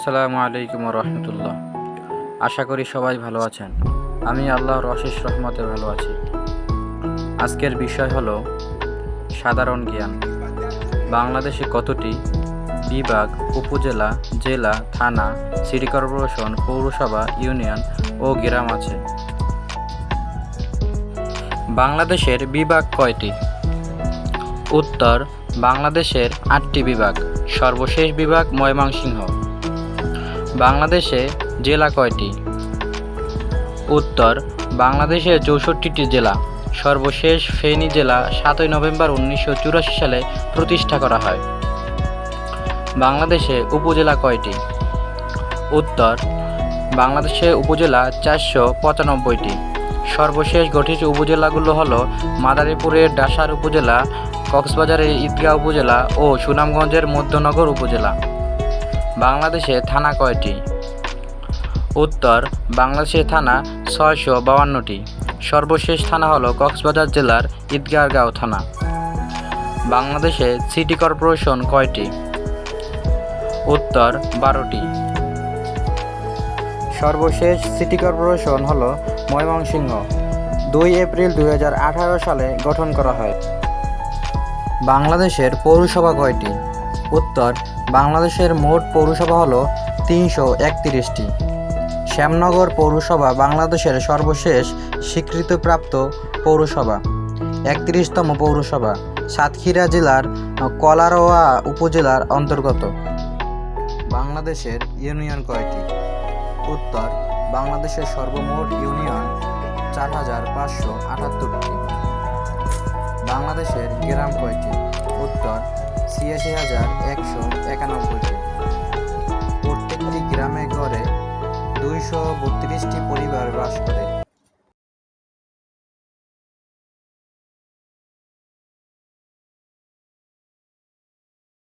আসসালামু আলাইকুম রহমতুল্লাহ। আশা করি সবাই ভালো আছেন। আমি আল্লাহর অশেষ রহমতে ভালো আছি। আজকের বিষয় হলো সাধারণ জ্ঞান। বাংলাদেশে কতটি বিভাগ, উপজেলা, জেলা, থানা, সিটি কর্পোরেশন, পৌরসভা, ইউনিয়ন ও গ্রাম আছে? বাংলাদেশের বিভাগ কয়টি? উত্তর: বাংলাদেশের 8টি বিভাগ। সর্বশেষ বিভাগ ময়মনসিংহ। বাংলাদেশে জেলা কয়টি? উত্তর: বাংলাদেশের 64টি জেলা। সর্বশেষ ফেনী জেলা 7ই নভেম্বর 1984 সালে প্রতিষ্ঠা করা হয়। বাংলাদেশে উপজেলা কয়টি? উত্তর: বাংলাদেশে উপজেলা 495টি। সর্বশেষ গঠিত উপজেলাগুলো হলো মাদারীপুরের ডাসার উপজেলা, কক্সবাজারের ঈদগাঁও উপজেলা ও সুনামগঞ্জের মধ্যনগর উপজেলা। বাংলাদেশে থানা কয়টি? উত্তর: বাংলাদেশে থানা 652টি। সর্বশেষ থানা হলো কক্সবাজার জেলার ঈদগাঁও থানা। বাংলাদেশে সিটি কর্পোরেশন কয়টি? উত্তর: 12টি। সর্বশেষ সিটি কর্পোরেশন হলো ময়মনসিংহ। 2 এপ্রিল 2018 সালে গঠন করা হয়। বাংলাদেশের পৌরসভা কয়টি? উত্তর: বাংলাদেশের মোট পৌরসভা হলো 331টি। শ্যামনগর পৌরসভা বাংলাদেশের সর্বশেষ স্বীকৃতিপ্রাপ্ত পৌরসভা। 31তম পৌরসভা। সাতক্ষীরা জেলার কলারোয়া উপজেলার অন্তর্গত। বাংলাদেশের ইউনিয়ন কয়টি? উত্তর: বাংলাদেশের সর্বমোট ইউনিয়ন 4578টি। বাংলাদেশের গ্রাম কয়টি? উত্তর: 86,191টি। প্রত্যেকটি গ্রামে গড়ে 232টি পরিবার বাস করে।